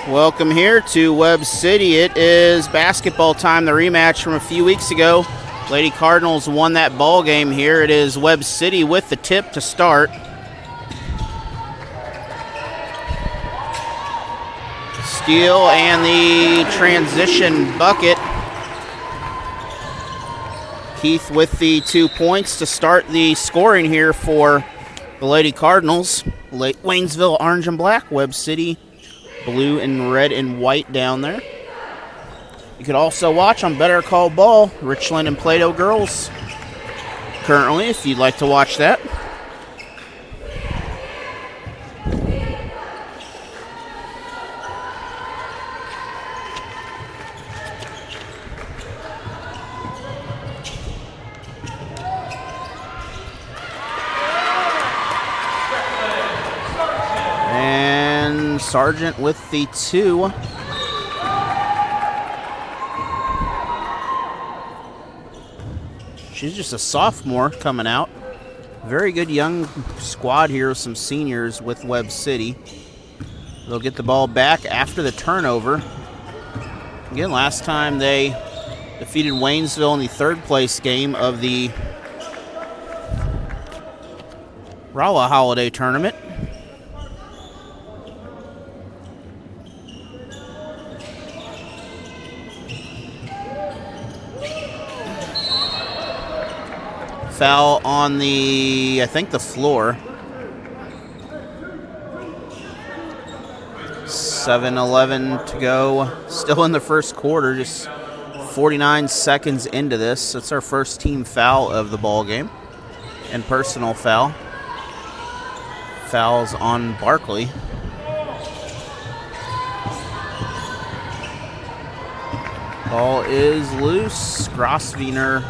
Welcome here to Webb City. It is basketball time, the rematch from a few weeks ago. Lady Cardinals won that ball game here. It is Webb City with the tip to start. Steal and the transition bucket. Keith with the 2 points to start the scoring here for the Lady Cardinals. Waynesville, orange and black. Webb City, blue and red and white down there. You could also watch on Better Call Ball, Richland and Plato girls currently, if you'd like to watch that. And Sargent with the 2. She's just a sophomore coming out. Very good young squad here, some seniors with Webb City. They'll get the ball back after the turnover. Again, last time they defeated Waynesville in the third place game of the Rolla Holiday Tournament. Foul on the, I think, the floor. 7:11 to go. Still in the first quarter, just 49 seconds into this. It's our first team foul of the ball game. And personal foul. Fouls on Barkley. Ball is loose. Grosswiener.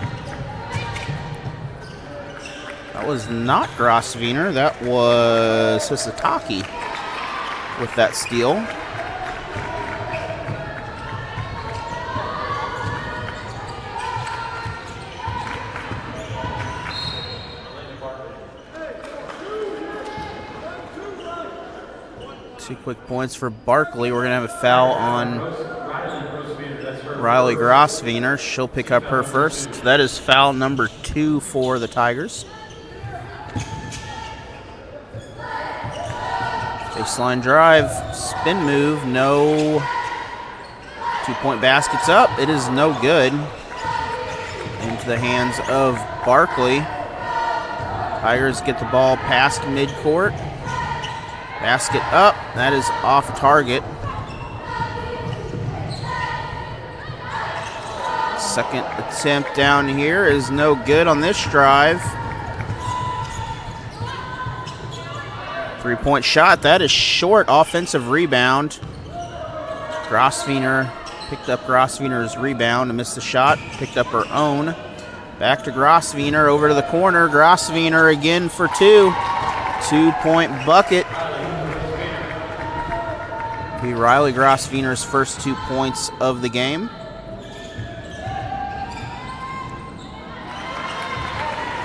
That was not Grosswiener. That was Hisataki with that steal. Two quick points for Barkley. We're going to have a foul on Riley Grosswiener. She'll pick up her first. That is foul number 2 for the Tigers. Baseline drive, spin move, no. 2-point basket's up. It is no good. Into the hands of Barkley. Tigers get the ball past midcourt. Basket up. That is off target. Second attempt down here is no good on this drive. 3-point shot. That is short. Offensive rebound. Grosswiener picked up Grosswiener's rebound and missed the shot. Picked up her own. Back to Grosswiener over to the corner. Grosswiener again for 2. 2-point bucket. Be Riley Grosswiener's first 2 points of the game.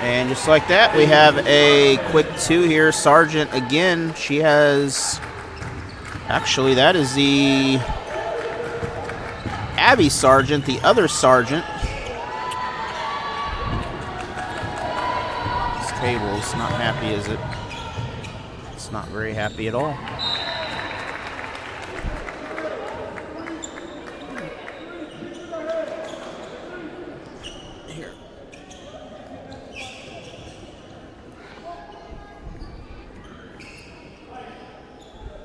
And just like that, we have a quick 2 here. Sargent again. She has... Actually, that is the Abby Sargent, the other Sargent. This table's not happy, is it? It's not very happy at all.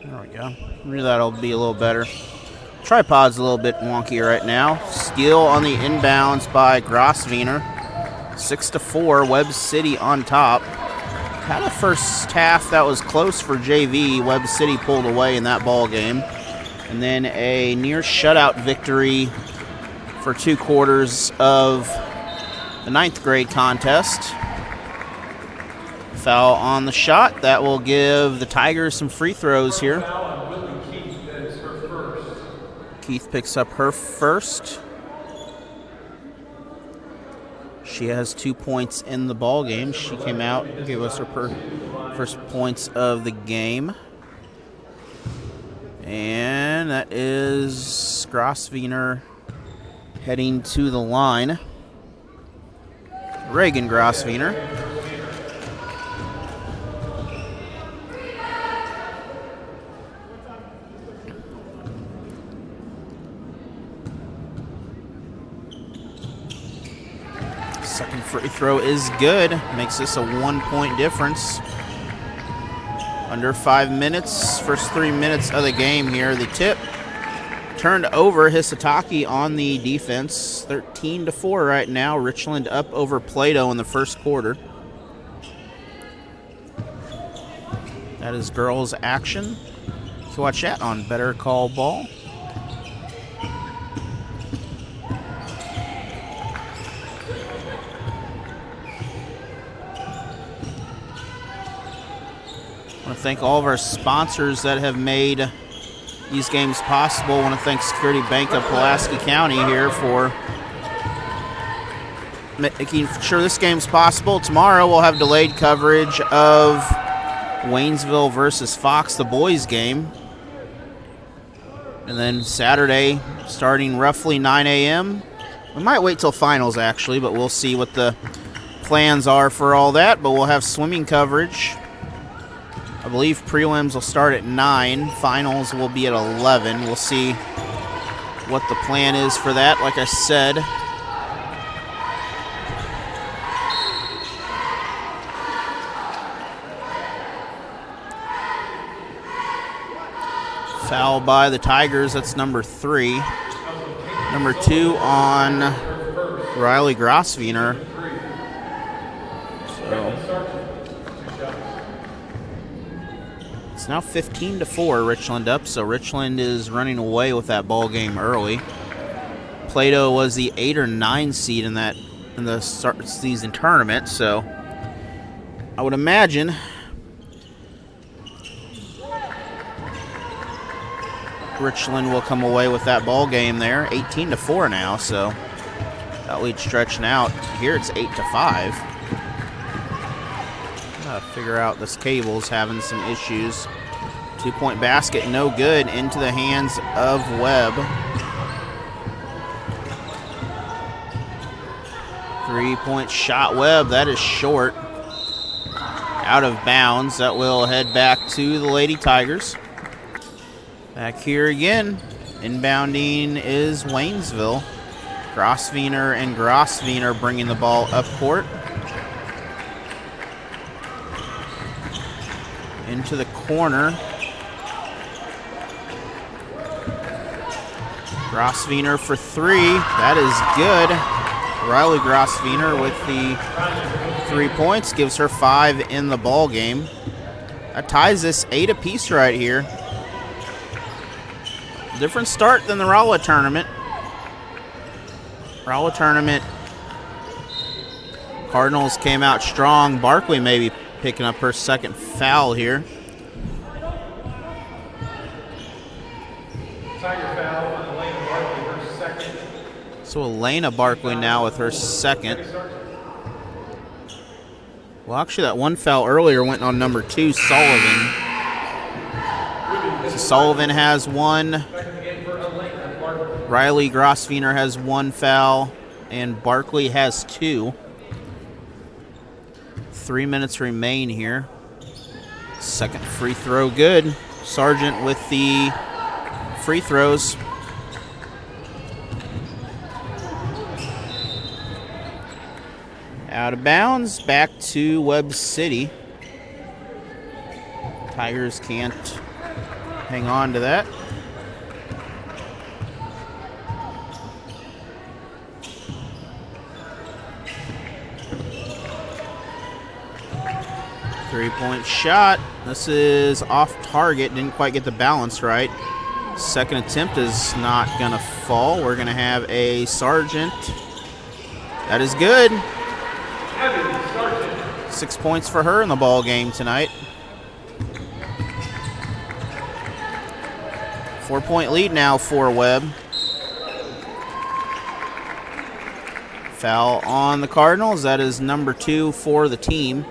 There we go. Maybe that'll be a little better. Tripod's a little bit wonky right now. Steal on the inbounds by Grosswiener. 6-4, Webb City on top. Had a first half that was close for JV. Webb City pulled away in that ball game. And then a near shutout victory for 2 quarters of the 9th grade contest. Foul on the shot. That will give the Tigers some free throws here. Keith picks up her first. She has 2 points in the ball game. She came out, gave us her first points of the game. And that is Grosvenor heading to the line. Reagan Grosvenor. Second free throw is good. Makes this a 1-point difference. Under 5 minutes, first 3 minutes of the game here. The tip turned over. Hisatake on the defense. 13-4 right now. Richland up over Plato in the first quarter. That is girls action. You can watch that on Better Call Ball. I want to thank all of our sponsors that have made these games possible. I want to thank Security Bank of Pulaski County here for making sure this game's possible. Tomorrow we'll have delayed coverage of Waynesville versus Fox, the boys game. And then Saturday, starting roughly 9 a.m. We might wait till finals, actually, but we'll see what the plans are for all that. But we'll have swimming coverage. I believe prelims will start at 9. Finals will be at 11. We'll see what the plan is for that, like I said. Foul by the Tigers. That's number 3. Number 2 on Riley Grosvenor. It's now 15-4, Richland up, so Richland is running away with that ball game early. Plato was the 8 or 9 seed in the start season tournament, so I would imagine Richland will come away with that ball game there. 18-4 now, so that lead stretching out. Here it's 8-5. Figure out this cable's having some issues. 2-point basket, no good, into the hands of Webb. 3-point shot, Webb, that is short. Out of bounds, that will head back to the Lady Tigers. Back here again, inbounding is Waynesville. Grosvenor and Grosvenor bringing the ball up court. Into the corner. Grosvenor for 3. That is good. Riley Grosvenor with the 3 points. Gives her 5 in the ball game. That ties this 8 apiece right here. Different start than the Rolla tournament. Rolla tournament, Cardinals came out strong. Barkley maybe picking up her second foul here. So Elena Barkley now with her second. Well, actually that one foul earlier went on number 2, Sullivan. So Sullivan has 1. Riley Grosvenor has 1 foul. And Barkley has 2. 3 minutes remain here. Second free throw good. Sargent with the free throws. Out of bounds, back to Webb City. Tigers can't hang on to that. Three-point shot. This is off target. Didn't quite get the balance right. Second attempt is not going to fall. We're going to have a Sargent. That is good. 6 points for her in the ball game tonight. 4-point lead now for Webb. Foul on the Cardinals. That is number 2 for the team.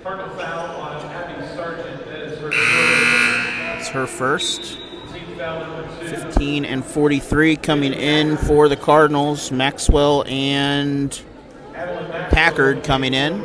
Cardinal foul on Abby Sargent. That is her first. It's her first. Team 15 and 43 coming in for the Cardinals. Maxwell and Packard coming in.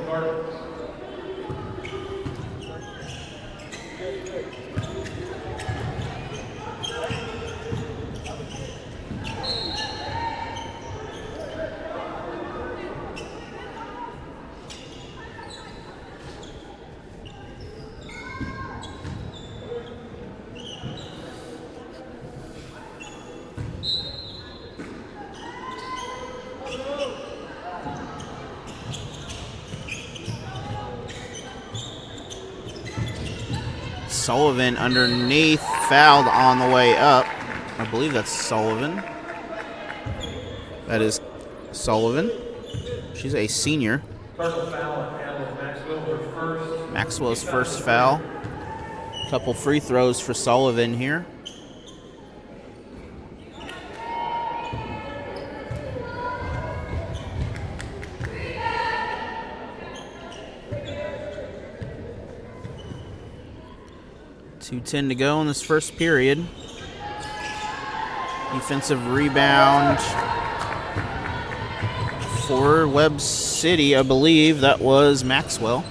Sullivan underneath, fouled on the way up. I believe that's Sullivan. That is Sullivan. She's a senior. Maxwell's first foul. Couple free throws for Sullivan here. .210 to go in this first period. Defensive rebound for Webb City, I believe that was Maxwell.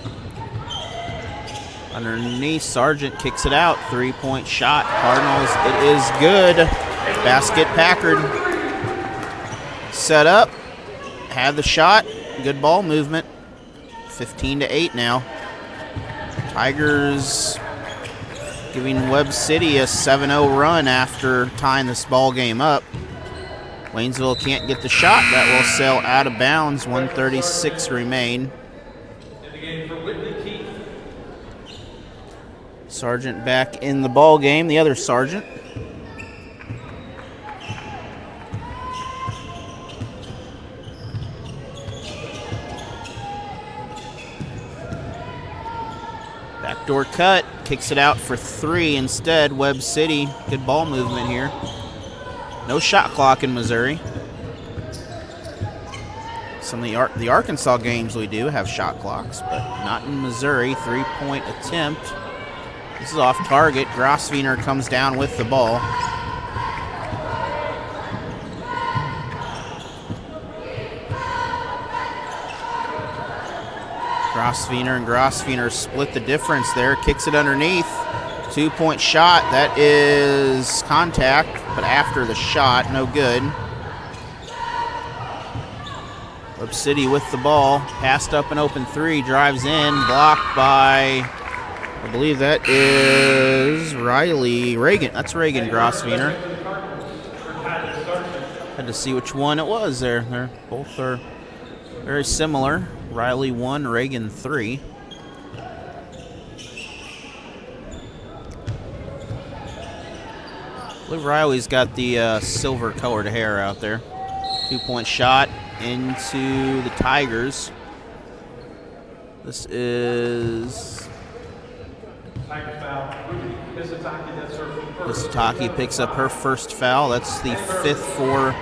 Underneath, Sargent kicks it out. 3-point shot. Cardinals, it is good. Basket Packard. Set up. Had the shot. Good ball movement. 15-8 now. Tigers giving Webb City a 7-0 run after tying this ball game up. Waynesville can't get the shot. That will sail out of bounds. 1:36 remain. Sargent back in the ball game. The other Sargent. Backdoor cut. Kicks it out for three instead. Webb City. Good ball movement here. No shot clock in Missouri. Some of the Arkansas games we do have shot clocks, but not in Missouri. 3-point attempt. This is off target. Grosvenor comes down with the ball. Grosvenor split the difference there. Kicks it underneath. 2-point shot. That is contact, but after the shot, no good. Webb City with the ball. Passed up an open three. Drives in. Blocked by, I believe that is Reagan. That's Reagan Grosvenor. Had to see which one it was there. They're both are very similar. Riley 1, Reagan 3. I believe Riley's got the silver-colored hair out there. 2-point shot into the Tigers. This is Hisataki picks up her first foul. That's the fifth for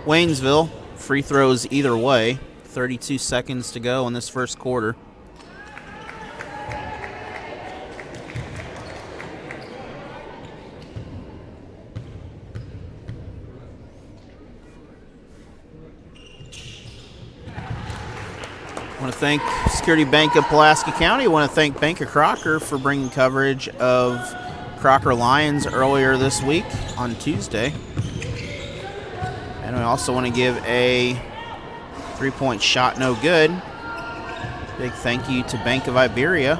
Waynesville. Free throws either way. 32 seconds to go in this first quarter. I want to thank Security Bank of Pulaski County. I want to thank Bank of Crocker for bringing coverage of Crocker Lions earlier this week on Tuesday. And I also want to give a 3-point shot, no good. Big thank you to Bank of Iberia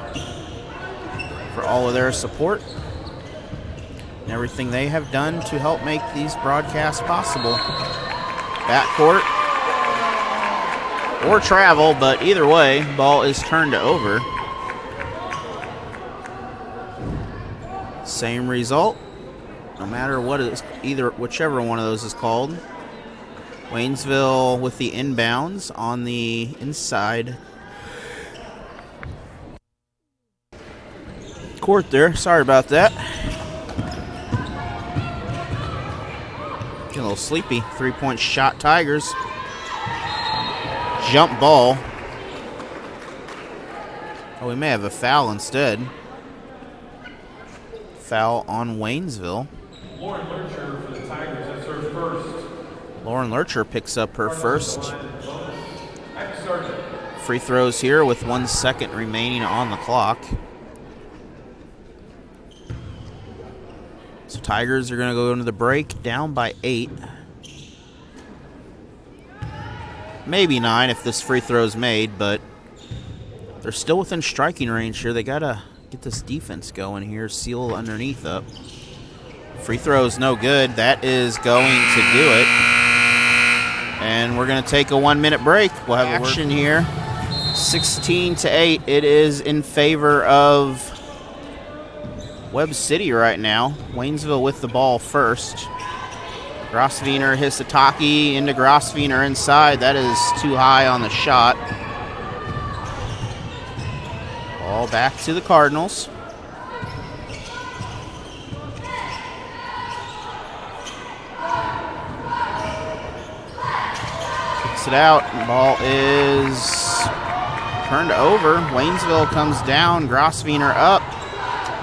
for all of their support and everything they have done to help make these broadcasts possible. Backcourt or travel, but either way, ball is turned over. Same result, no matter what it is, whichever one of those is called. Waynesville with the inbounds on the inside court there. Sorry about that. Getting a little sleepy. 3-point shot, Tigers. Jump ball. Oh, we may have a foul instead. Foul on Waynesville. Lauren Lurcher picks up her first. Free throws here with 1 second remaining on the clock. So Tigers are going to go into the break down by 8. Maybe 9 if this free throw is made, but they're still within striking range here. They got to get this defense going here, seal underneath up. Free throw is no good. That is going to do it. And we're going to take a 1-minute break. We'll have action here. 16-8. It is in favor of Webb City right now. Waynesville with the ball first. Grosvenor, Hisataki into Grosvenor inside. That is too high on the shot. Ball back to the Cardinals. Kicks it out. Ball is turned over. Waynesville comes down. Grosvenor up.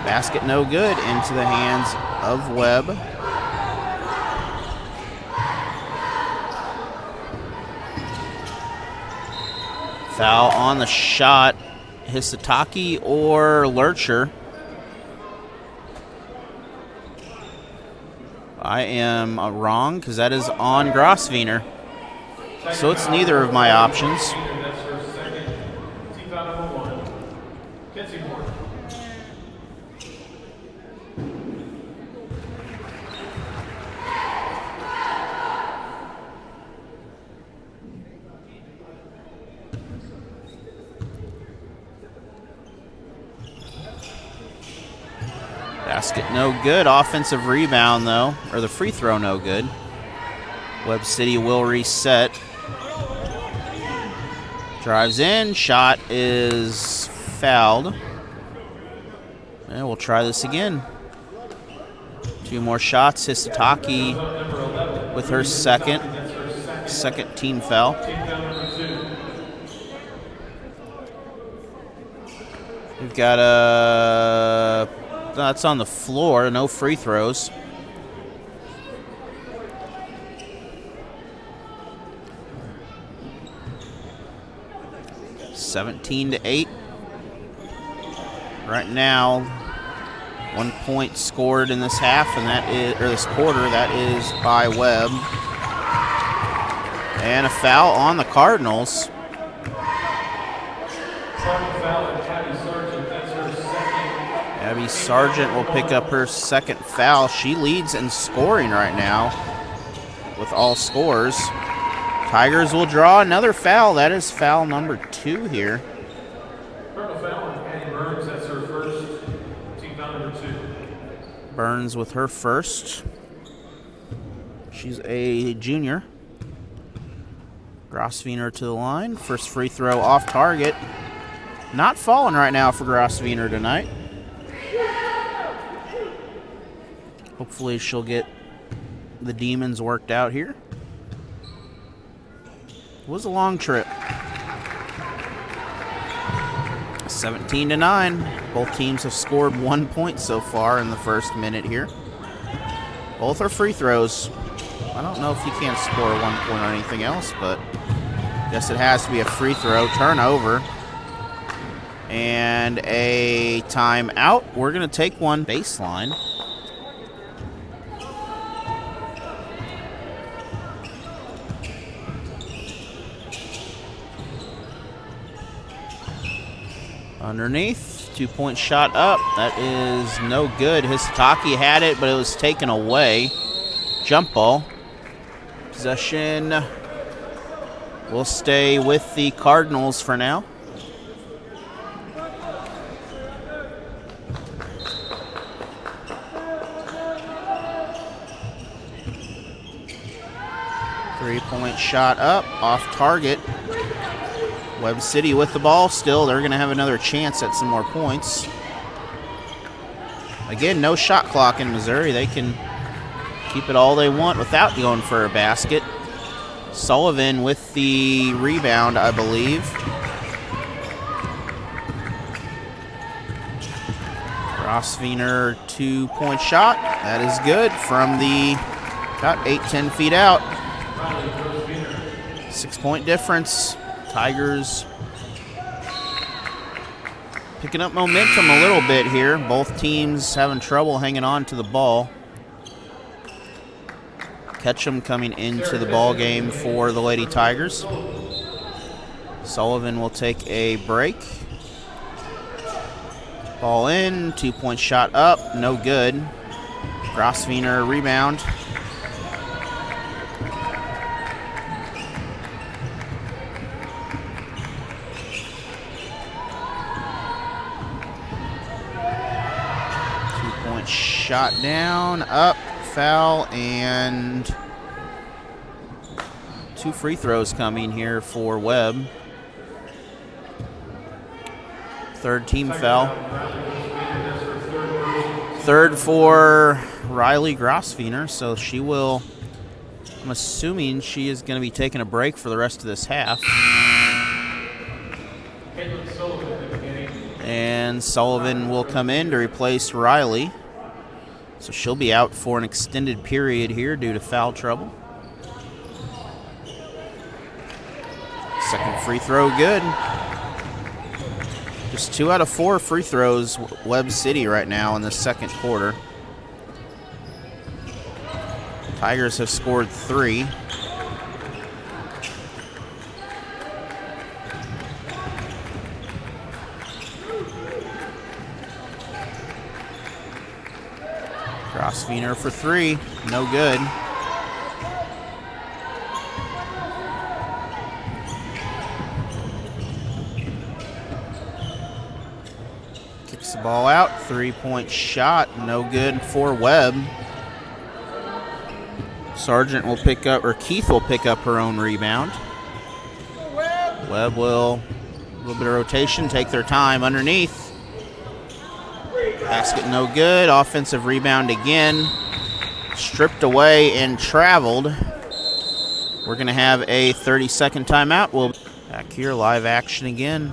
Basket no good. Into the hands of Webb. Foul on the shot. Hisataki or Lurcher. I am wrong because that is on Grosvenor. So it's neither of my options. Basket no good. Offensive rebound, though. Or the free throw no good. Webb City will reset. Drives in. Shot is fouled. And we'll try this again. 2 more shots. Hisataki with her second team foul. We've got a... That's on the floor. No free throws. (17-8). Right now, 1 point scored in this half, and that is, or this quarter, that is by Webb. And a foul on the Cardinals. Abby Sargent will pick up her second foul. She leads in scoring right now with all scores. Tigers will draw another foul. That is foul number 2 here. Burns with her first. She's a junior. Grosvenor to the line. First free throw off target. Not falling right now for Grosvenor tonight. Hopefully she'll get the Demons worked out here. It was a long trip. 17-9. Both teams have scored 1 point so far in the first minute here. Both are free throws. I don't know if you can't score 1 point or anything else, but I guess it has to be a free throw. Turnover. And a timeout. We're going to take one baseline. Underneath, 2-point shot up. That is no good. Hisataki had it, but it was taken away. Jump ball. Possession will stay with the Cardinals for now. Three-point shot up, off target. Webb City with the ball still. They're going to have another chance at some more points. Again, no shot clock in Missouri. They can keep it all they want without going for a basket. Sullivan with the rebound, I believe. Grosvenor 2-point shot. That is good from the about 8-10 feet out. 6-point difference. Tigers picking up momentum a little bit here. Both teams having trouble hanging on to the ball. Ketchum coming into the ball game for the Lady Tigers. Sullivan will take a break. Ball in, 2-point shot up, no good. Grosvenor rebound. Shot down, up, foul, and 2 free throws coming here for Webb. Third team foul. Third for Riley Grosvenor, so she will, I'm assuming she is going to be taking a break for the rest of this half. And Sullivan will come in to replace Riley. So she'll be out for an extended period here due to foul trouble. Second free throw good. Just 2 out of 4 free throws Webb City right now in the second quarter. Tigers have scored 3. Grosvenor for 3, no good. Kicks the ball out, 3-point shot, no good for Webb. Sargent will pick up, or Keith will pick up her own rebound. Webb will, a little bit of rotation, take their time underneath. Basket no good. Offensive rebound again. Stripped away and traveled. We're going to have a 30-second timeout. We'll back here, live action again.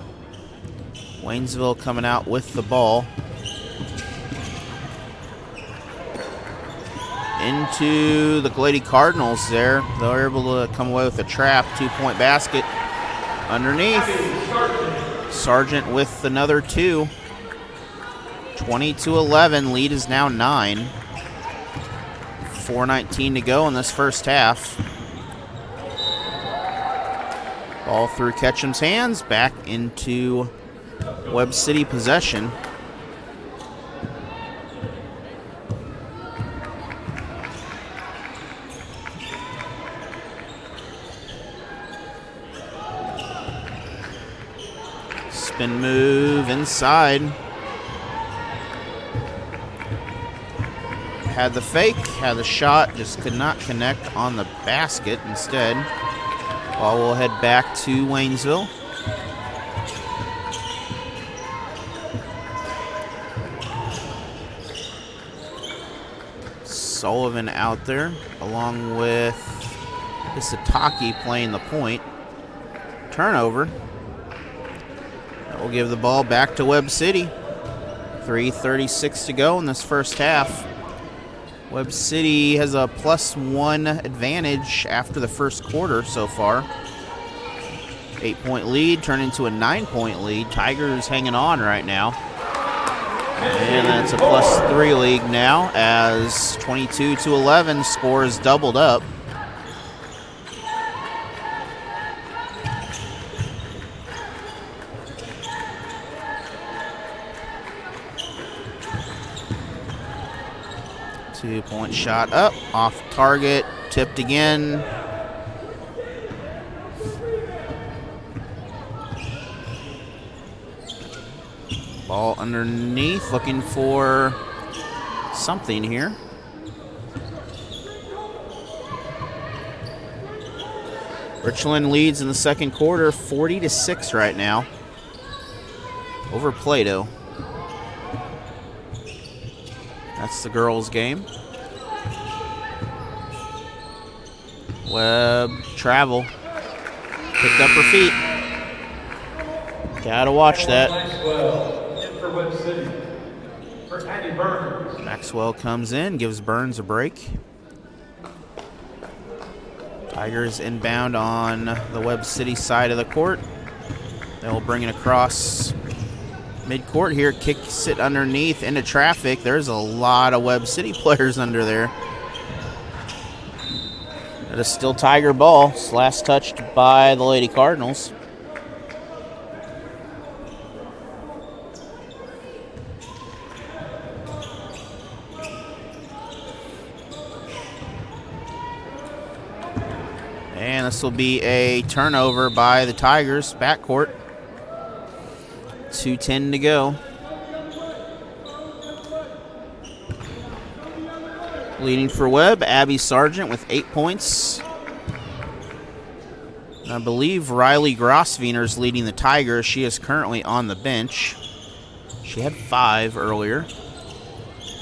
Waynesville coming out with the ball. Into the Lady Cardinals there. They're able to come away with a trap. 2-point basket underneath. Sargent with another 2. 20-11, lead is now 9. 4:19 to go in this first half. Ball through Ketchum's hands, back into Webb City possession. Spin move inside. Had the fake, had the shot, just could not connect on the basket instead. Ball will head back to Waynesville. Sullivan out there, along with Isataki playing the point. Turnover. That will give the ball back to Webb City. 3:36 to go in this first half. Webb City has a +1 advantage after the first quarter so far. 8-point lead turned into a 9-point lead. Tigers hanging on right now. And that's a +3 league now as 22-11 score is doubled up. Two-point shot up, off target, tipped again. Ball underneath, looking for something here. Richland leads in the second quarter, 40-6 right now over Plato. That's the girls' game. Webb, travel. Picked up her feet. Gotta watch that. Maxwell comes in, gives Burns a break. Tigers inbound on the Webb City side of the court. They'll bring it across midcourt here, kicks it underneath into traffic. There's a lot of Webb City players under there. That is still Tiger ball. It's last touched by the Lady Cardinals. And this will be a turnover by the Tigers, backcourt. 2:10 to go. Leading for Webb, Abby Sargent with 8 points. And I believe Riley Grosswiener's leading the Tigers. She is currently on the bench. She had 5 earlier,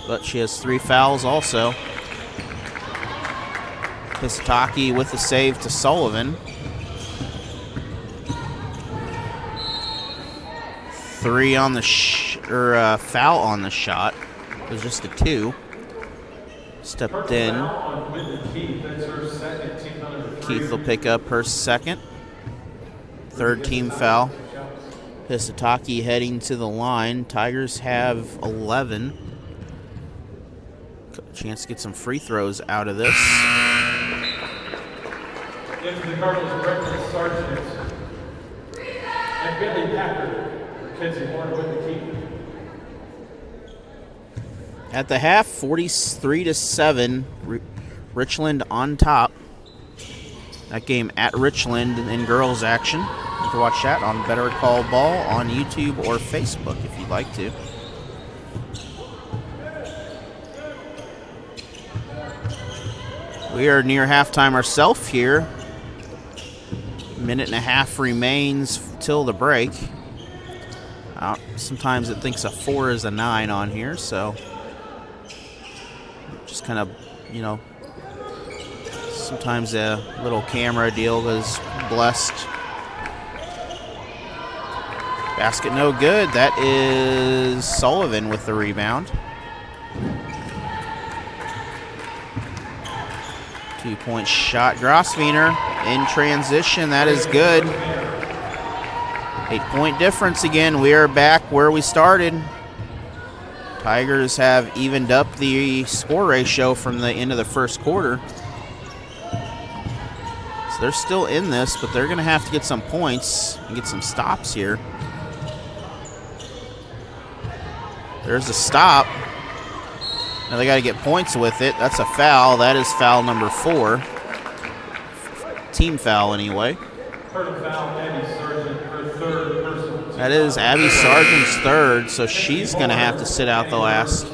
but she has 3 fouls also. Pisataki with the save to Sullivan. 3 on the foul on the shot. It was just a 2. Stepped in. Keith will pick up her second. 3rd team foul. Pisataki heading to the line. Tigers have 11. Chance to get some free throws out of this. Into the Cardinals' Breakfast Sargent and Billy Packard. Kenzie Horn with the key. At the half, 43-7, Richland on top. That game at Richland in girls action. You can watch that on Better Call Ball on YouTube or Facebook if you'd like to. We are near halftime ourselves here. Minute and a half remains till the break. Sometimes it thinks a 4 is a 9 on here, so just kind of, sometimes a little camera deal is blessed. Basket no good. That is Sullivan with the rebound. 2-point shot. Grosswiener in transition. That is good. 8-point difference again. We are back where we started. Tigers have evened up the score ratio from the end of the first quarter. So they're still in this, but they're going to have to get some points and get some stops here. There's a stop. Now they got to get points with it. That's a foul. That is foul number 4. Team foul anyway. That is Abby Sargent's 3rd, so she's going to have to sit out the last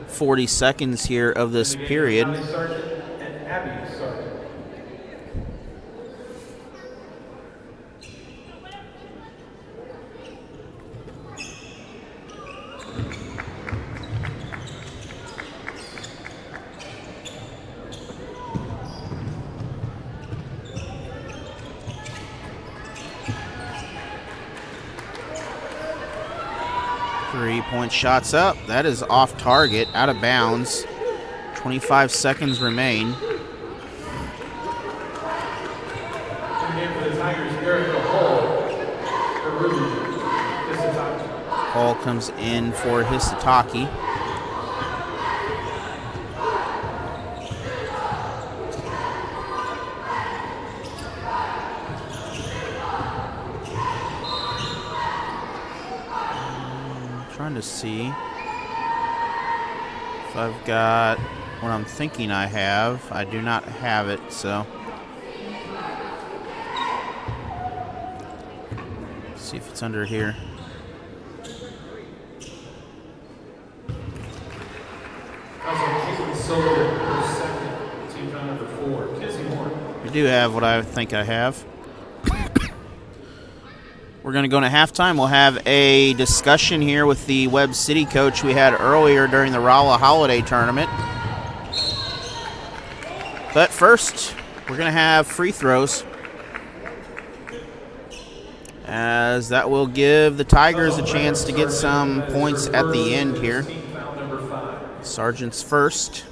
40 seconds here of this period. 3-point shots up. That is off target, out of bounds. 25 seconds remain. Hall comes in for Hisataki. Trying to see if I've got what I'm thinking I have. I do not have it, so let's see if it's under here. We do have what I think I have. We're going to go into halftime. We'll have a discussion here with the Webb City coach we had earlier during the Rolla Holiday Tournament. But first, we're going to have free throws, as that will give the Tigers a chance to get some points at the end here. Sargent's first.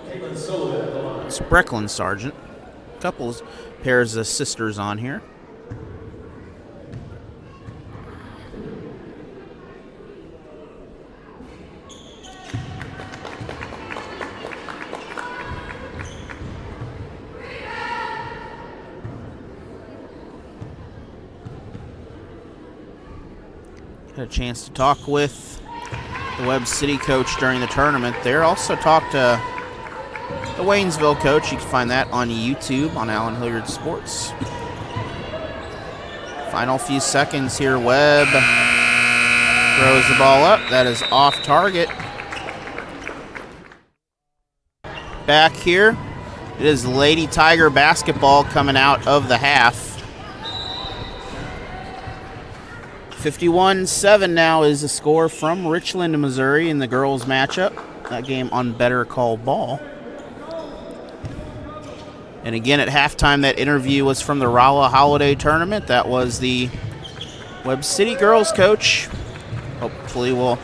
It's Brecklin Sargent. Couple pairs of sisters on here. Had a chance to talk with the Webb City coach during the tournament there. Also talked to the Waynesville coach. You can find that on YouTube on Allen Hilliard Sports. Final few seconds here. Webb throws the ball up. That is off target. Back here, it is Lady Tiger basketball coming out of the half. 51-7 now is the score from Richland, Missouri in the girls matchup. That game on Better Call Ball. And again, at halftime, that interview was from the Rolla Holiday Tournament. That was the Webb City girls coach. Hopefully we'll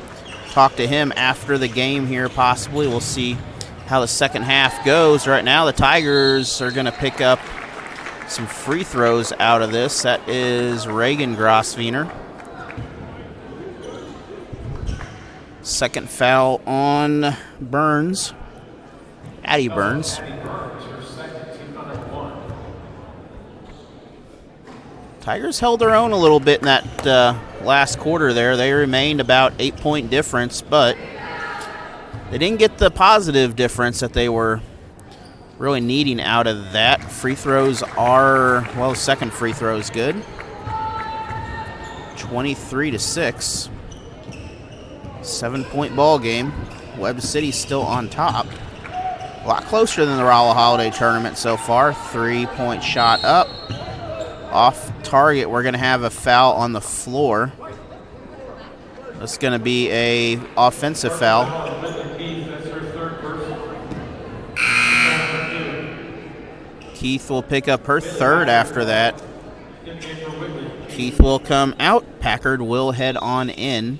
talk to him after the game here, possibly. We'll see how the second half goes. Right now, the Tigers are going to pick up some free throws out of this. That is Reagan Grosswiener. Second foul on Burns, Addie Burns. Tigers held their own a little bit in that last quarter there. They remained about 8-point difference, but they didn't get the positive difference that they were really needing out of that. Free throws are, well, the second free throw is good. 23-6. 7-point ball game. Webb City still on top. A lot closer than the Rolla Holiday Tournament so far. 3-point shot up. Off target. We're going to have a foul on the floor. That's going to be a offensive foul. Keith will pick up her third after that. Keith will come out. Packard will head on in.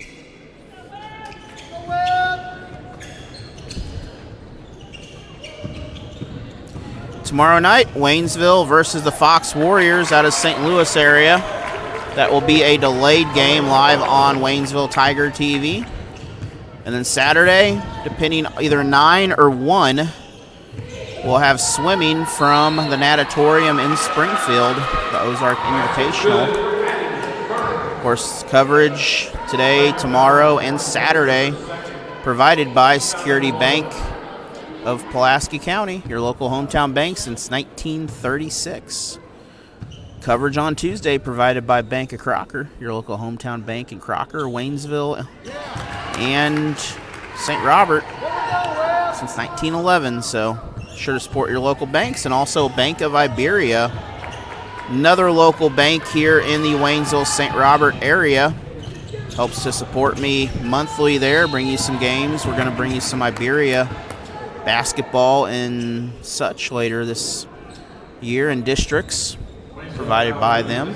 Tomorrow night, Waynesville versus the Fox Warriors out of St. Louis area. That will be a delayed game live on Waynesville Tiger TV. And then Saturday, depending either 9 or 1, we'll have swimming from the natatorium in Springfield, the Ozark Invitational. Of course, coverage today, tomorrow, and Saturday provided by Security Bank of Pulaski County, your local hometown bank since 1936. Coverage on Tuesday provided by Bank of Crocker, your local hometown bank in Crocker, Waynesville, and St. Robert since 1911. So sure to support your local banks. And also Bank of Iberia, another local bank here in the Waynesville, St. Robert area. Helps to support me monthly there, bring you some games. We're going to bring you some Iberia basketball and such later this year in districts provided by them.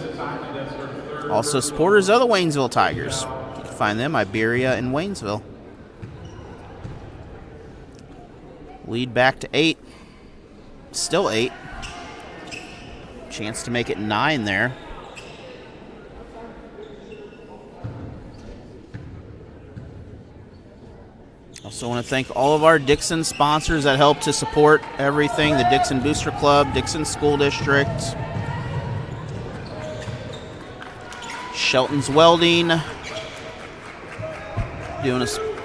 Also supporters of the Waynesville Tigers. You can find them Iberia in Waynesville. Lead back to 8. Still 8. Chance to make it 9 there. Also want to thank all of our Dixon sponsors that help to support everything. The Dixon Booster Club, Dixon School District, Shelton's Welding.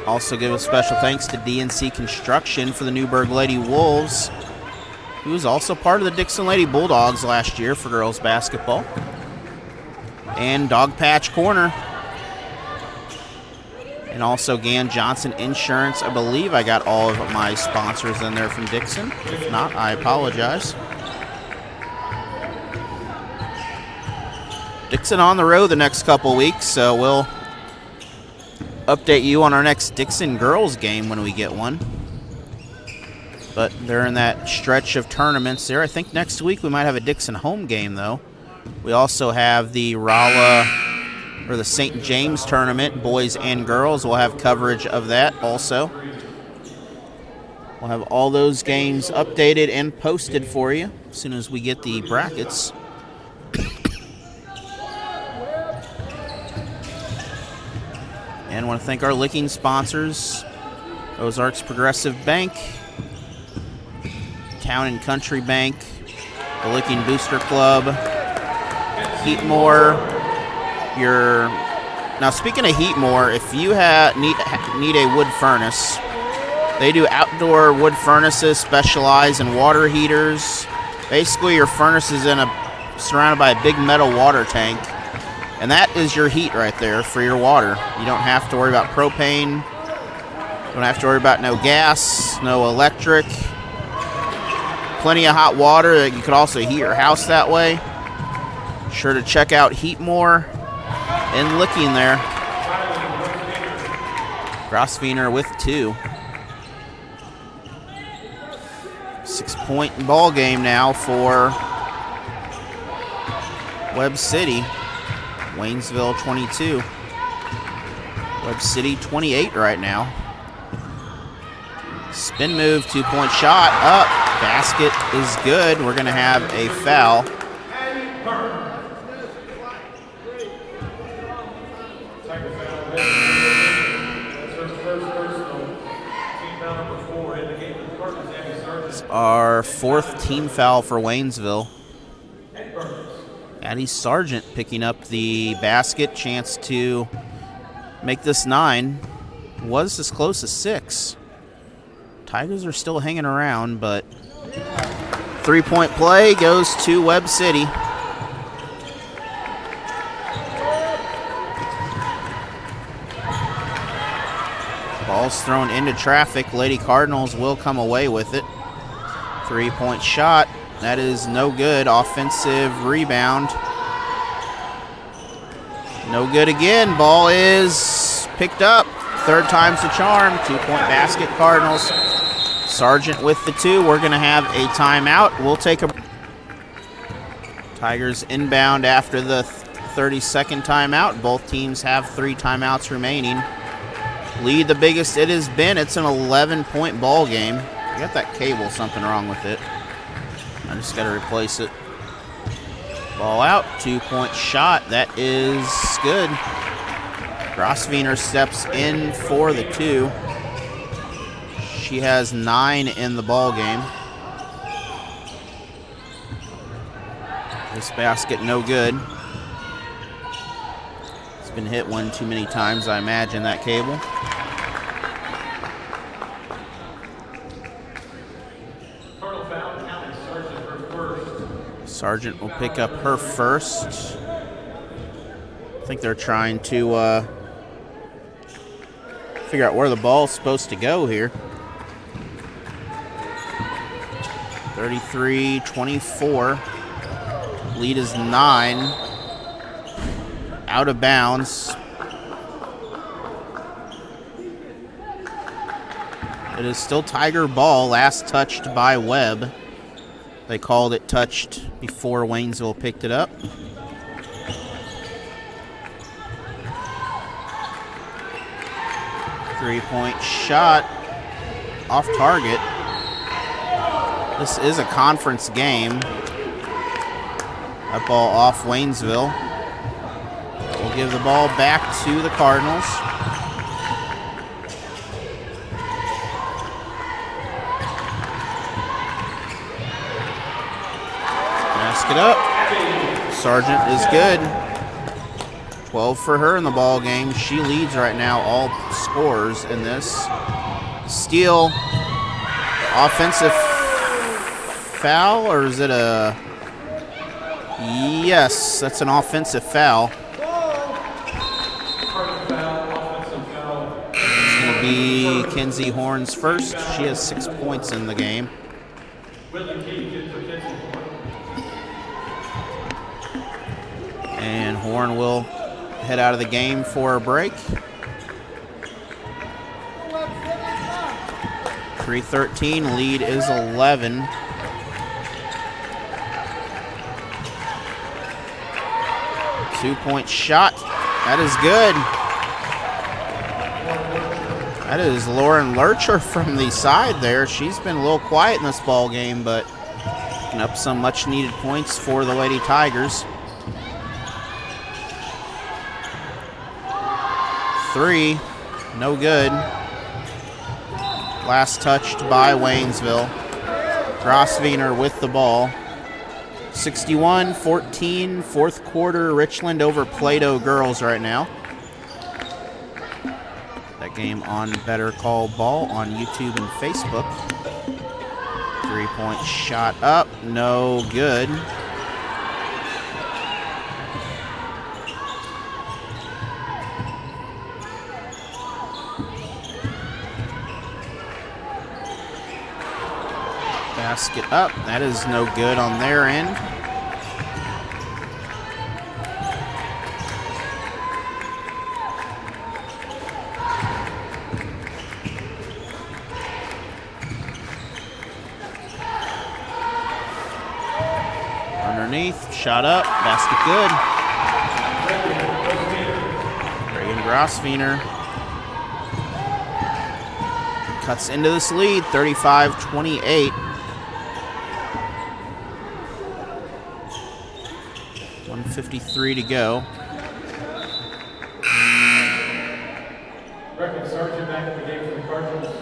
Also give a special thanks to DNC Construction for the Newburgh Lady Wolves, who was also part of the Dixon Lady Bulldogs last year for girls basketball. And Dog Patch Corner. And also Gann Johnson Insurance. I believe I got all of my sponsors in there from Dixon. If not, I apologize. Dixon on the road the next couple weeks, so we'll update you on our next Dixon girls game when we get one. But they're in that stretch of tournaments there. I think next week we might have a Dixon home game, though. We also have the Rolla, or the St. James tournament, boys and girls. We'll have coverage of that also. We'll have all those games updated and posted for you as soon as we get the brackets. And I want to thank our Licking sponsors, Ozarks Progressive Bank, Town and Country Bank, the Licking Booster Club, Heatmore. Now speaking of Heatmore, if you need a wood furnace, they do outdoor wood furnaces, specialize in water heaters. Basically, your furnace is surrounded by a big metal water tank, and that is your heat right there for your water. You don't have to worry about propane. You don't have to worry about no gas, no electric. Plenty of hot water that you could also heat your house that way. Sure to check out Heatmore and Licking there. Grosvenor with 2. 6-point ball game now for Webb City. Waynesville 22. Webb City 28 right now. Spin move, 2-point shot, up. Basket is good. We're going to have a foul. It's our 4th team foul for Waynesville. Addie Sargent picking up the basket. Chance to make this 9. Was as close as 6. Tigers are still hanging around, but 3-point play goes to Webb City. Ball's thrown into traffic. Lady Cardinals will come away with it. 3-point shot. That is no good. Offensive rebound. No good again. Ball is picked up. 3rd time's the charm. 2-point basket, Cardinals. Sargent with the 2. We're going to have a timeout. We'll take a... Tigers inbound after the 30-second timeout. Both teams have 3 timeouts remaining. Lead the biggest it has been. It's an 11-point ball game. I got that cable, something wrong with it. I just got to replace it. Ball out, 2-point shot. That is good. Grosvenor steps in for the 2. She has 9 in the ball game. This basket no good. It's been hit one too many times, I imagine, that cable. Sargent will pick up her first. I think they're trying to figure out where the ball's supposed to go here. 33-24. Lead is 9. Out of bounds. It is still Tiger ball, last touched by Webb. They called it touched before Waynesville picked it up. Three-point shot off target. This is a conference game. That ball off Waynesville. We'll give the ball back to the Cardinals. Basket up. Sargent is good. 12 for her in the ball game. She leads right now all scorers in this. Steal. Offensive foul, or is it a... Yes, that's an offensive foul. It's going to be Kenzie Horn's first. She has 6 points in the game. And Horn will head out of the game for a break. 3:13, lead is 11. Two-point shot. That is good. That is Lauren Lurcher from the side there. She's been a little quiet in this ball game, but picking up some much-needed points for the Lady Tigers. 3, no good. Last touched by Waynesville. Grosvenor with the ball. 61-14, fourth quarter, Richland over Plato girls right now. That game on Better Call Ball on YouTube and Facebook. 3-point shot up, no good. Basket up, that is no good on their end. Underneath, shot up, basket good. Reagan Grosvenor cuts into this lead, 35-28. 1:53 to go. Reckon Sergeant back in the game for the Cardinals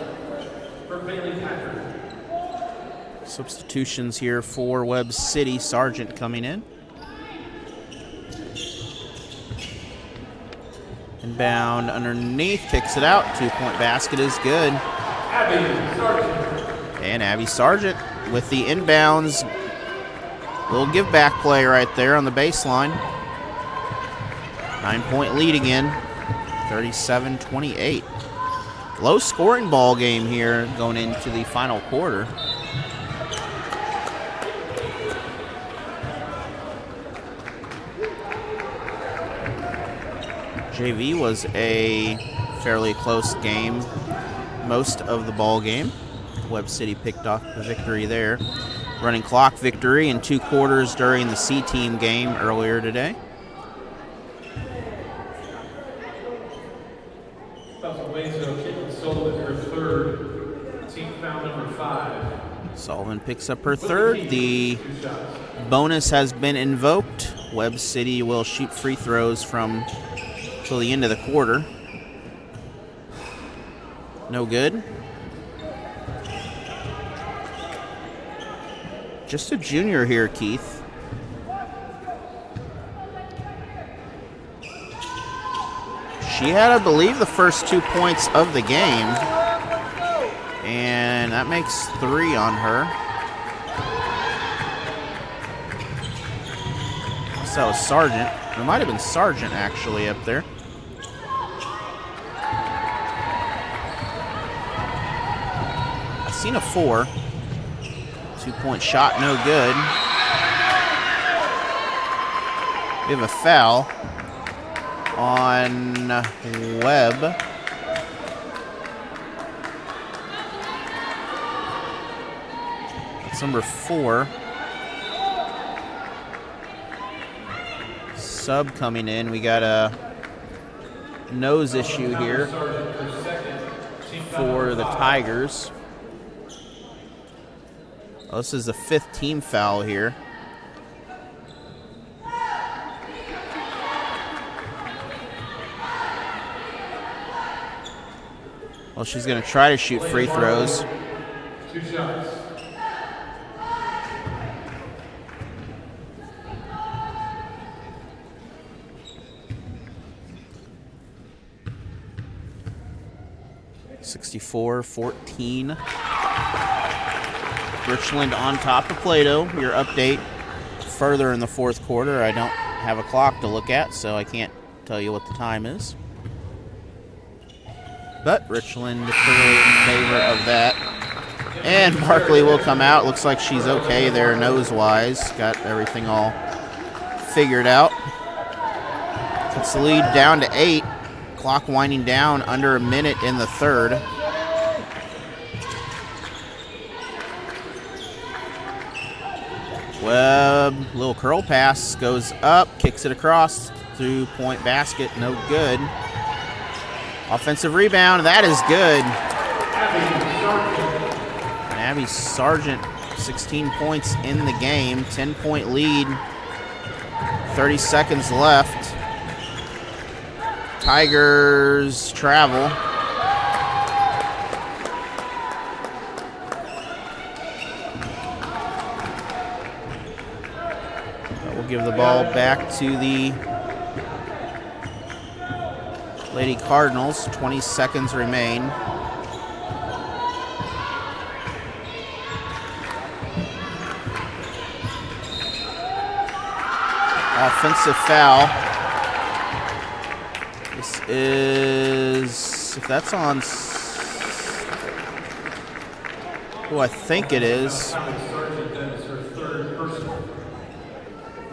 for Bailey Packard. Substitutions here for Webb City. Sargent coming in. Inbound underneath, kicks it out. 2-point basket is good. Abby Sargent. And Abby Sargent with the inbounds. Little give back play right there on the baseline. 9-point lead again. 37-28. Low scoring ball game here going into the final quarter. JV was a fairly close game most of the ball game. Webb City picked off the victory there. Running clock victory in 2 quarters during the C-team game earlier today. Waynesville kicking Sullivan her third. Team foul number 5. Sullivan picks up her third. The bonus has been invoked. Webb City will shoot free throws from till the end of the quarter. No good. Just a junior here, Keith. She had, I believe, the first 2 points of the game. And that makes 3 on her. So that was Sargent. It might have been Sargent, actually, up there. I've seen a 4. 2-point shot, no good. We have a foul on Webb. That's number 4. Sub coming in. We got a nose issue here for the Tigers. Oh, this is the 5th team foul here. Well, she's going to try to shoot free throws. 2 shots. (64-14). Richland on top of Plato. Your update further in the 4th quarter. I don't have a clock to look at, so I can't tell you what the time is. But Richland clearly in favor of that. And Barkley will come out. Looks like she's okay there nose-wise. Got everything all figured out. Puts the lead down to 8. Clock winding down under a minute in the 3rd. Webb, little curl pass, goes up, kicks it across, 2-point basket, no good. Offensive rebound, that is good. And Abby Sargent, 16 points in the game, 10-point lead, 30 seconds left. Tigers travel. We'll give the ball back to the Lady Cardinals. 20 seconds remain. Offensive foul. This is, if that's on, who I think it is.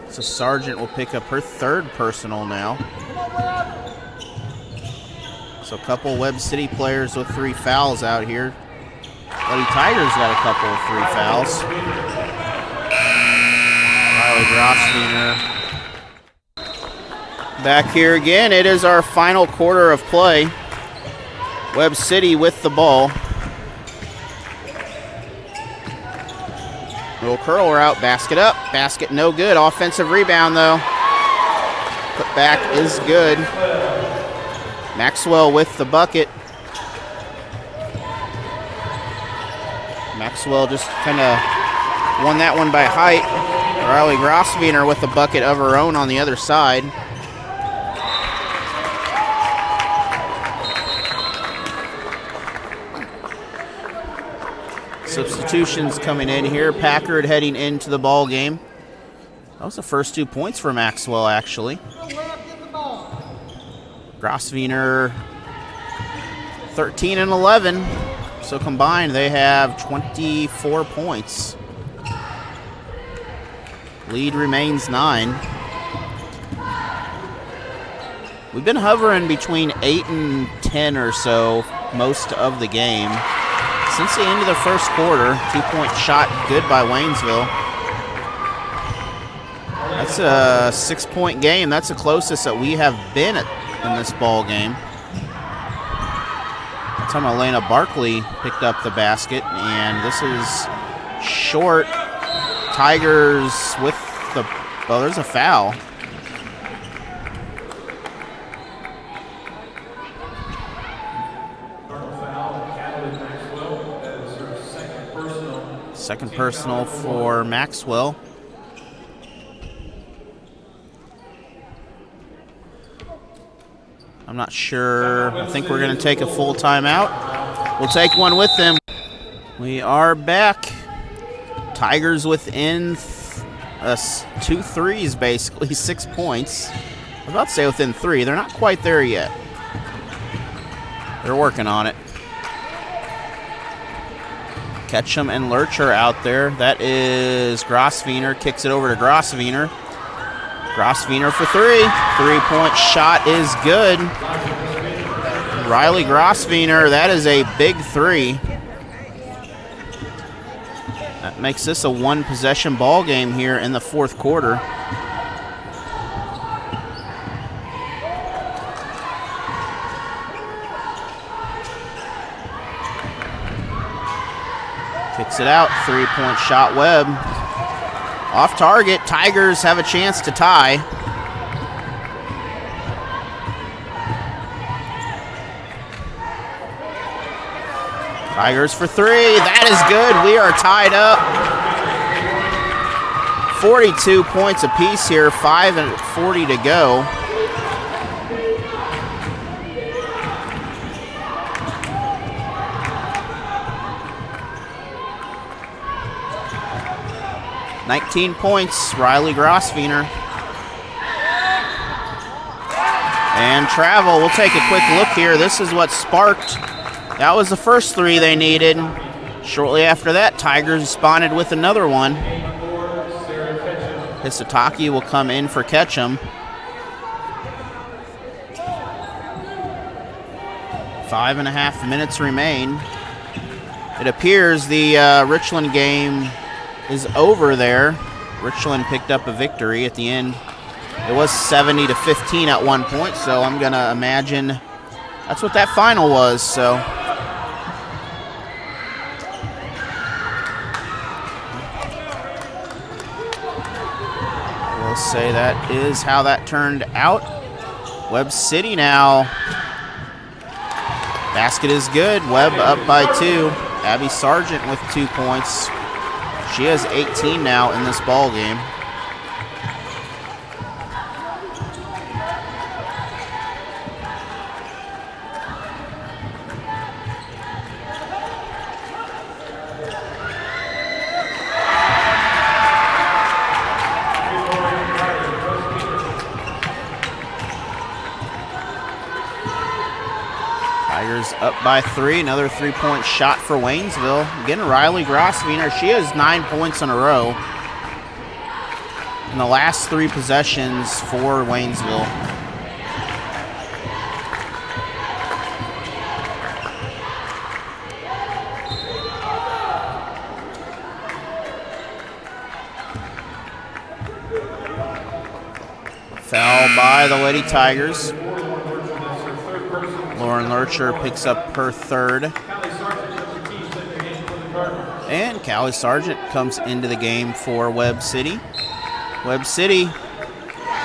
So Sargent will pick up her third personal now. So a couple Webb City players with 3 fouls out here. Lady Tigers got a couple of 3 fouls. Riley Grosvenor back here again. It is our final quarter of play. Webb City with the ball. Little curl route, basket up, basket no good. Offensive rebound though. Put back is good. Maxwell with the bucket. Maxwell just kind of won that one by height. Riley Grosvenor with the bucket of her own on the other side. Substitutions coming in here. Packard heading into the ball game. That was the first 2 points for Maxwell, actually. Grosvenor 13 and 11. So combined, they have 24 points. Lead remains 9. We've been hovering between 8 and 10 or so most of the game. Since the end of the first quarter, 2-point shot good by Waynesville. That's a 6-point game. That's the closest that we have been in this ball game. That time Elena Barkley picked up the basket, and this is short. Tigers with the, oh, there's a foul. Second personal for Maxwell. I'm not sure. I think we're going to take a full timeout. We'll take one with them. We are back. Tigers within 2 threes, basically, 6 points. I was about to say within 3. They're not quite there yet. They're working on it. Ketchum and Lurcher out there. That is Grosvenor. Kicks it over to Grosvenor. Grosvenor for 3. 3-point shot is good. Riley Grosvenor, that is a big 3. That makes this a 1-possession ball game here in the fourth quarter. Kicks it out, 3-point shot Webb. Off target, Tigers have a chance to tie. Tigers for 3, that is good, we are tied up. 42 points apiece here, 5:40 to go. $19 points, Riley Grosvenor. And travel, we'll take a quick look here. This is what sparked. That was the first 3 they needed. Shortly after that, Tigers responded with another one. Hisataki will come in for Ketchum. 5.5 minutes remain. It appears the Richland game is over there. Richland picked up a victory at the end. It was 70-15 at one point, so I'm going to imagine That's what that final was, so. We'll say that is how that turned out. Webb City now. Basket is good. Webb up by 2. Abby Sargent with 2 points. She has 18 now in this ball game. Tigers up by 3. Another 3-point shot for Waynesville. Again, Riley Grosviener. She has 9 points in a row in the last 3 possessions for Waynesville. Foul by the Lady Tigers. Lauren Lurcher picks up her 3rd. And Callie Sargent comes into the game for Webb City. Webb City,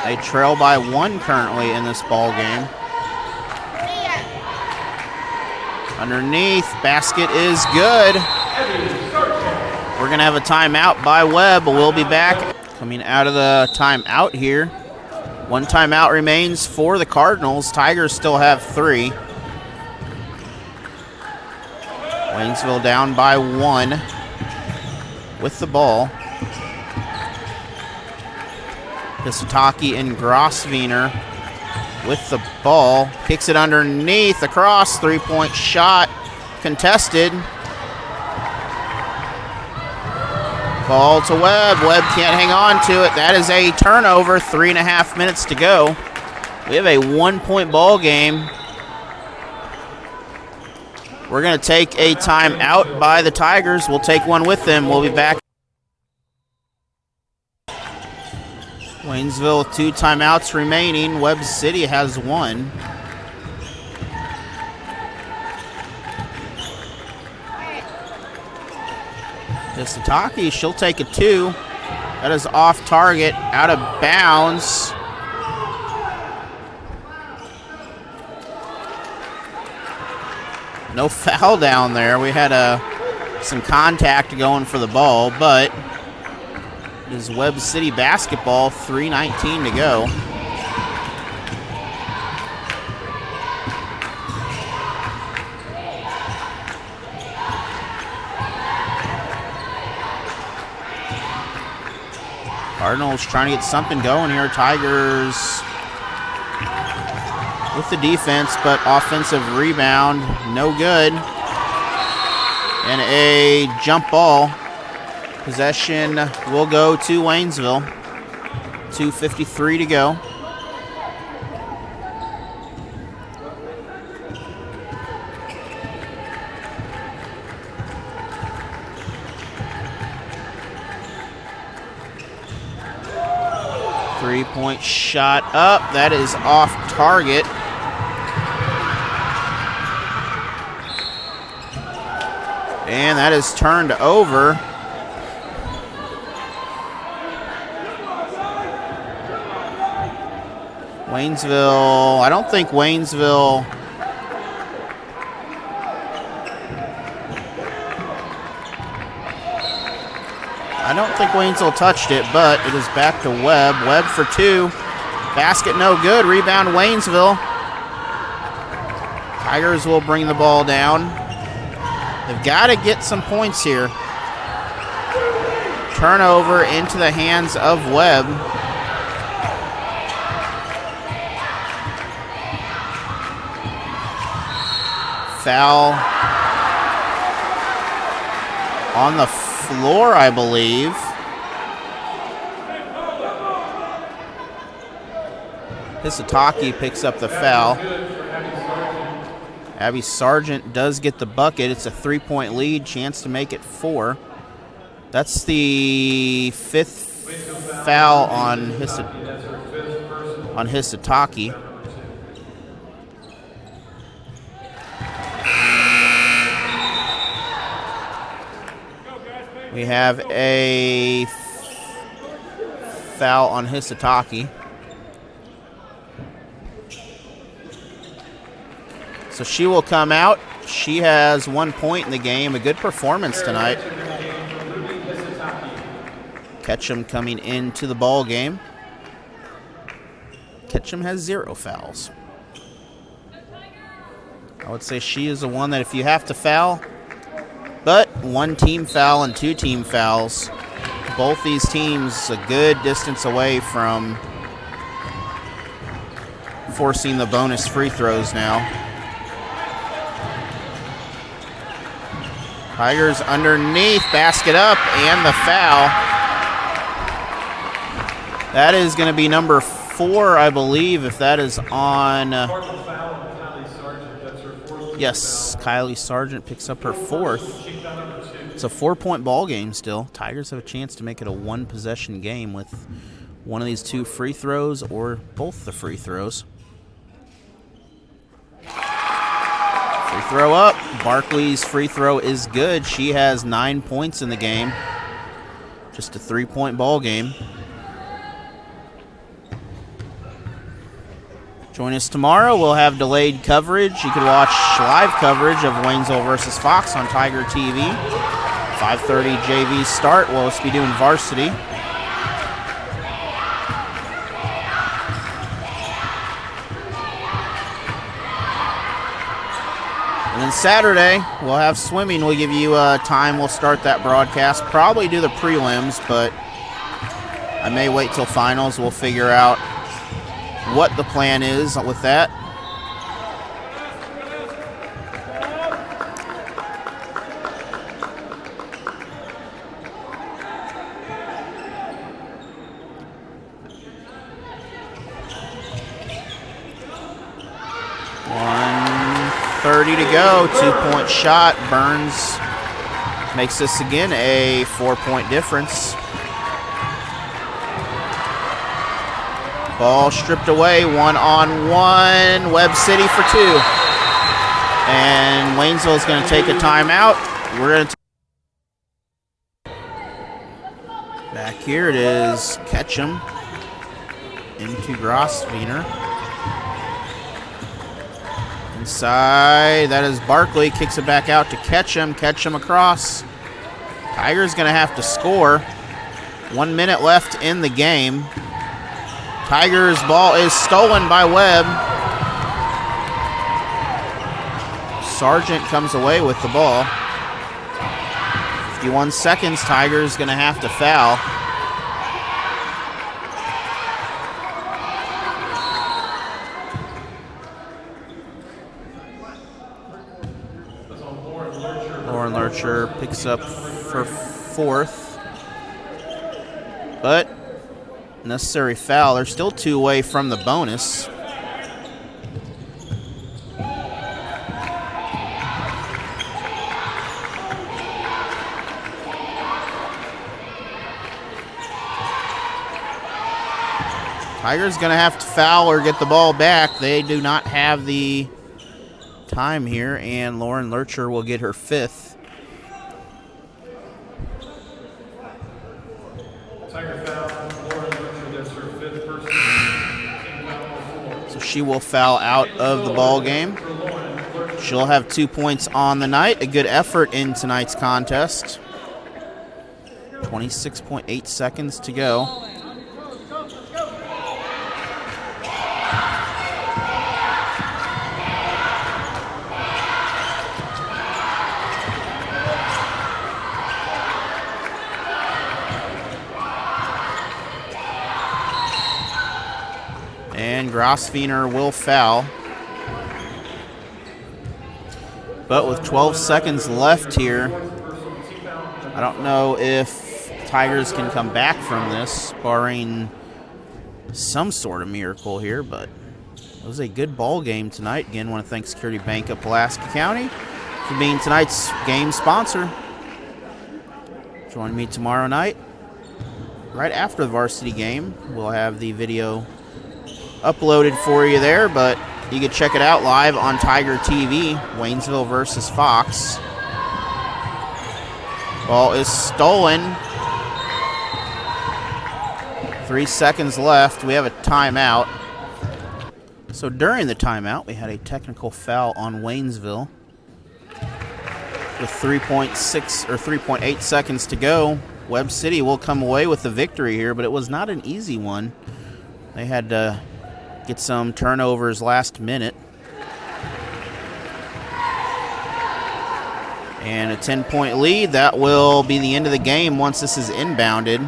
they trail by 1 currently in this ball game. Underneath, basket is good. We're going to have a timeout by Webb, but we'll be back. Coming out of the timeout here. 1 timeout remains for the Cardinals. Tigers still have 3. Waynesville down by 1 with the ball. Pisataki and Grosviener with the ball. Kicks it underneath, across, 3-point shot contested. Ball to Webb. Webb can't hang on to it. That is a turnover. 3.5 minutes to go. We have a 1-point ball game. We're going to take a timeout by the Tigers. We'll take one with them. We'll be back. Waynesville with 2 timeouts remaining. Webb City has 1. Pisataki, she'll take a 2. That is off target, out of bounds. No foul down there. We had some contact going for the ball, but it is Webb City basketball, 3:19 to go. Cardinals trying to get something going here. Tigers with the defense, but offensive rebound, no good. And a jump ball. Possession will go to Waynesville. 2:53 to go. Three-point shot up. That is off target. And that is turned over. Waynesville, I don't think Waynesville. I don't think Waynesville touched it, but it is back to Webb. Webb for 2. Basket no good. Rebound Waynesville. Tigers will bring the ball down. They've got to get some points here. Turnover into the hands of Webb. Foul on the floor, I believe. Pisataki picks up the foul. Abby Sargent does get the bucket. It's a 3-point lead, chance to make it 4. That's the 5th foul on Pisataki. We have a foul on Hisataki. So she will come out. She has 1 point in the game. A good performance tonight. Ketchum coming into the ball game. Ketchum has 0 fouls. I would say she is the one that if you have to foul, but 1 team foul and 2 team fouls. Both these teams a good distance away from forcing the bonus free throws now. Tigers underneath, basket up, and the foul. That is going to be number 4, I believe, if that is on. Yes, Kylie Sargent picks up her 4th. It's a 4-point ball game still. Tigers have a chance to make it a 1-possession game with one of these 2 free throws or both the free throws. Free throw up. Barkley's free throw is good. She has 9 points in the game. Just a 3-point ball game. Join us tomorrow. We'll have delayed coverage. You can watch live coverage of Waynesville versus Fox on Tiger TV. 5:30 JV start. We'll also be doing varsity. And then Saturday, we'll have swimming. We'll give you a time. We'll start that broadcast. Probably do the prelims, but I may wait till finals. We'll figure out what the plan is with that. .130 to go. 2-point shot. Burns makes this again a 4-point difference. Ball stripped away, 1-on-1, Webb City for 2. And Waynesville is going to take a timeout. We're going to back here. It is Ketchum into Grosvenor. Inside, that is Barkley, kicks it back out to Ketchum. Ketchum across. Tigers going to have to score. 1 minute left in the game. Tigers' ball is stolen by Webb. Sargent comes away with the ball. 51 seconds, Tigers going to have to foul. Lauren Lurcher picks up for 4th. But necessary foul. They're still 2 away from the bonus. Tigers going to have to foul or get the ball back. They do not have the time here, and Lauren Lurcher will get her 5th. She will foul out of the ball game. She'll have 2 points on the night. A good effort in tonight's contest. 26.8 seconds to go. And Grosvenor will foul. But with 12 seconds left here, I don't know if Tigers can come back from this, barring some sort of miracle here, but it was a good ball game tonight. Again, I want to thank Security Bank of Pulaski County for being tonight's game sponsor. Join me tomorrow night. Right after the varsity game, we'll have the video uploaded for you there, but you can check it out live on Tiger TV, Waynesville versus Fox. Ball is stolen. 3 seconds left. We have a timeout. So during the timeout, we had a technical foul on Waynesville. With 3.6 or 3.8 seconds to go, Webb City will come away with the victory here, but it was not an easy one. They had to get some turnovers last minute. And a 10-point lead. That will be the end of the game once this is inbounded.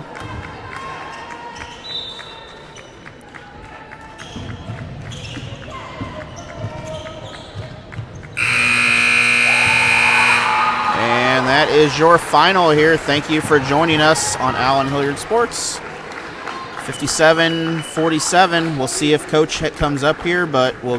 And that is your final here. Thank you for joining us on Allen Hilliard Sports. 57-47. We'll see if Coach comes up here, but we'll